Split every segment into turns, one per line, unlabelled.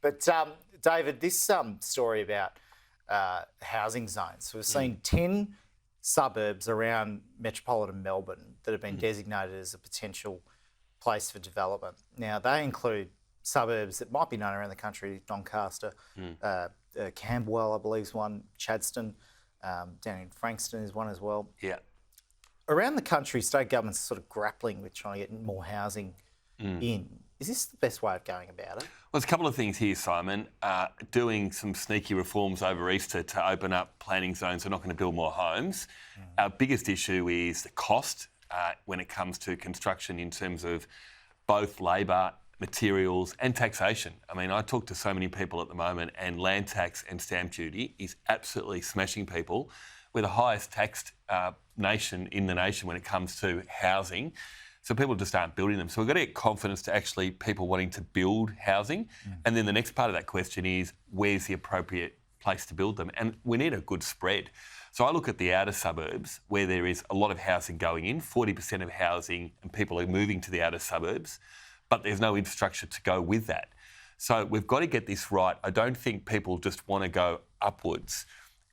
But David, this story about housing zones. So we've seen 10 suburbs around metropolitan Melbourne that have been designated as a potential place for development. Now, they include suburbs that might be known around the country: Doncaster, Camberwell, I believe, is one, Chadstone, down in Frankston is one as well.
Yeah.
Around the country, state governments are sort of grappling with trying to get more housing in. Is this the best way of going about it?
Well, there's a couple of things here, Simon. Doing some sneaky reforms over Easter to open up planning zones. We're not going to build more homes. Our biggest issue is the cost when it comes to construction in terms of both labour, materials and taxation. I mean, I talk to so many people at the moment, and land tax and stamp duty is absolutely smashing people. We're the highest taxed nation in the nation when it comes to housing. So people just aren't building them. So we've got to get confidence to actually people wanting to build housing. And then the next part of that question is, where's the appropriate place to build them? And we need a good spread. So I look at the outer suburbs where there is a lot of housing going in, 40% of housing, and people are moving to the outer suburbs, but there's no infrastructure to go with that. So we've got to get this right. I don't think people just want to go upwards.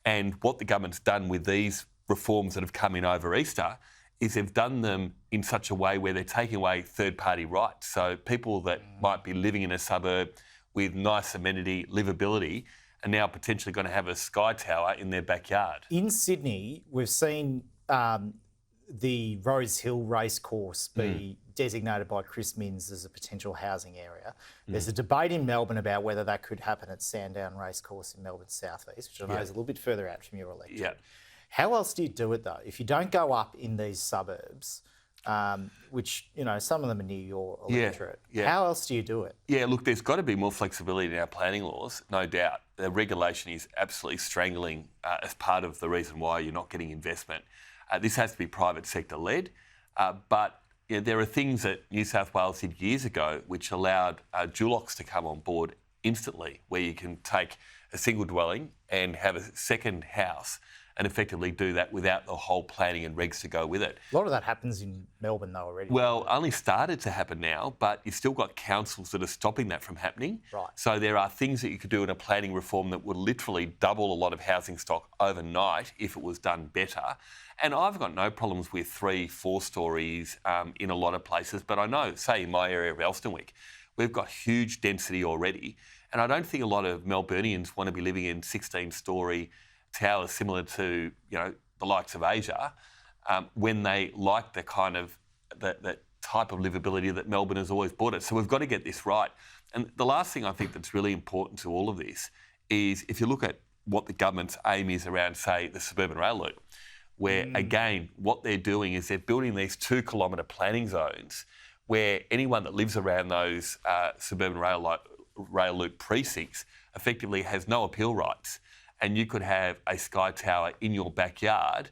And what the government's done with these reforms that have come in over Easter is they've done them in such a way where they're taking away third-party rights. So people that might be living in a suburb with nice amenity, livability, are now potentially going to have a sky tower in their backyard.
In Sydney, we've seen the Rose Hill racecourse be designated by Chris Minns as a potential housing area. There's a debate in Melbourne about whether that could happen at Sandown Racecourse in Melbourne Southeast, which I know is a little bit further out from your electorate.
Yeah.
How else do you do it, though? If you don't go up in these suburbs, which, you know, some of them are near your electorate, how else do you do it?
Yeah, look, there's got to be more flexibility in our planning laws, no doubt. The regulation is absolutely strangling as part of the reason why you're not getting investment. This has to be private sector led, but you know, there are things that New South Wales did years ago which allowed dulocks to come on board instantly, where you can take a single dwelling and have a second house and effectively do that without the whole planning and regs to go with it.
A lot of that happens in Melbourne, though, already.
Well, only started to happen now, but you've still got councils that are stopping that from happening.
Right.
So there are things that you could do in a planning reform that would literally double a lot of housing stock overnight if it was done better. And I've got no problems with 3, 4 stories in a lot of places, but I know, say in my area of Elsternwick, we've got huge density already, and I don't think a lot of Melburnians want to be living in 16-storey towers similar to, you know, the likes of Asia, when they like the kind of that type of livability that Melbourne has always brought it. So we've got to get this right. And the last thing I think that's really important to all of this is if you look at what the government's aim is around, say, the suburban rail loop, where again what they're doing is they're building these 2-kilometre planning zones where anyone that lives around those suburban rail loop precincts effectively has no appeal rights. And you could have a sky tower in your backyard,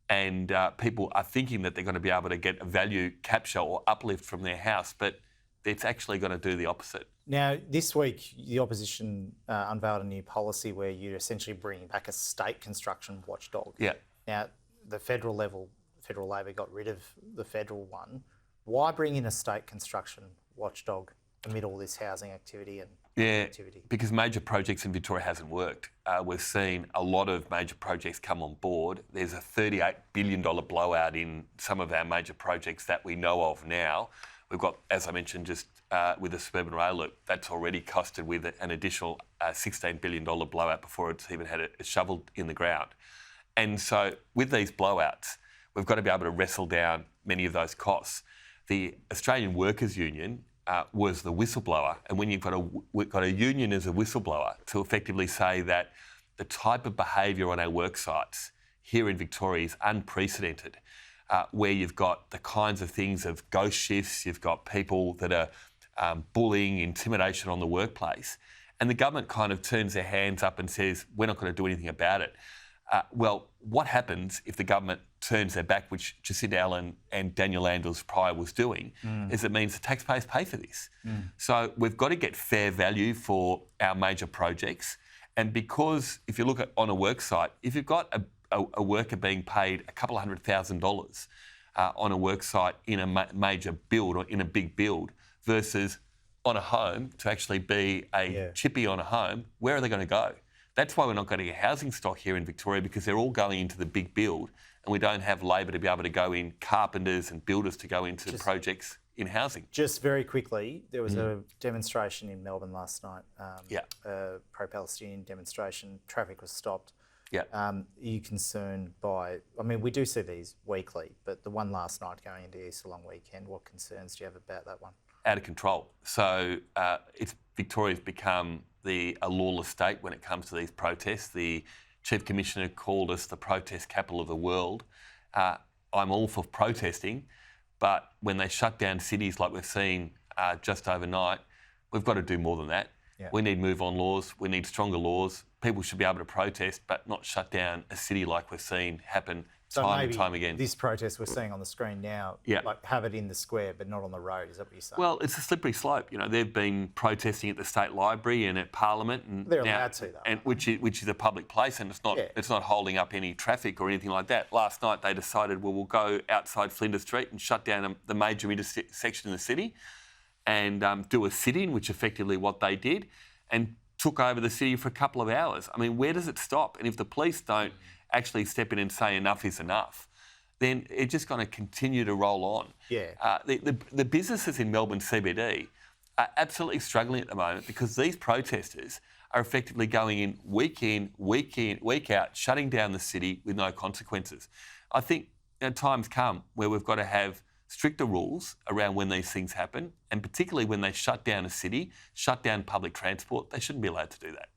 and people are thinking that they're going to be able to get a value capture or uplift from their house, but it's actually going to do the opposite.
Now, this week, the opposition unveiled a new policy where you're essentially bringing back a state construction watchdog.
Yeah.
Now, the federal level, Federal Labor got rid of the federal one. Why bring in a state construction watchdog amid all this housing activity and activity?
Because major projects in Victoria hasn't worked. We've seen a lot of major projects come on board. There's a $38 billion blowout in some of our major projects that we know of now. We've got, as I mentioned, just with the suburban rail loop, that's already costed with an additional $16 billion blowout before it's even had it shoveled in the ground. And so with these blowouts, we've got to be able to wrestle down many of those costs. The Australian Workers' Union was the whistleblower, and when you've got a union as a whistleblower to effectively say that the type of behaviour on our work sites here in Victoria is unprecedented, where you've got the kinds of things of ghost shifts, you've got people that are bullying, intimidation on the workplace, and the government kind of turns their hands up and says, we're not going to do anything about it. Well, what happens if the government turns their back, which Jacinda Allen and Daniel Andrews prior was doing, is it means the taxpayers pay for this. So we've got to get fair value for our major projects. And because if you look at on a work site, if you've got a worker being paid $200,000 on a work site in a major build or in a big build versus on a home to actually be a chippy on a home, where are they going to go? That's why we're not getting a housing stock here in Victoria, because they're all going into the big build and we don't have labour to be able to go in, carpenters and builders to go into projects in housing.
Just very quickly, there was a demonstration in Melbourne last night, a pro-Palestinian demonstration. Traffic was stopped.
Yeah.
Are you concerned by, I mean, we do see these weekly, but the one last night going into Easter long weekend, what concerns do you have about that one?
Out of control. So Victoria's become a lawless state when it comes to these protests. The Chief Commissioner called us the protest capital of the world. I'm all for protesting, but when they shut down cities like we've seen just overnight, we've got to do more than that. Yeah. We need move-on laws. We need stronger laws. People should be able to protest, but not shut down a city like we've seen happen time and time again.
This protest we're seeing on the screen now, like have it in the square but not on the road, is that what you're saying?
Well, it's a slippery slope. You know, they've been protesting at the State Library and at Parliament, and
they're allowed to, though,
and which is a public place, and it's not holding up any traffic or anything like that. Last night they decided, well, we'll go outside Flinders Street and shut down the major intersection in the city, and do a sit-in, which effectively what they did, and took over the city for a couple of hours. I mean, where does it stop? And if the police don't actually step in and say enough is enough, then it's just going to continue to roll on.
Yeah.
The businesses in Melbourne CBD are absolutely struggling at the moment because these protesters are effectively going in, week out, shutting down the city with no consequences. I think times come where we've got to have stricter rules around when these things happen, and particularly when they shut down a city, shut down public transport, they shouldn't be allowed to do that.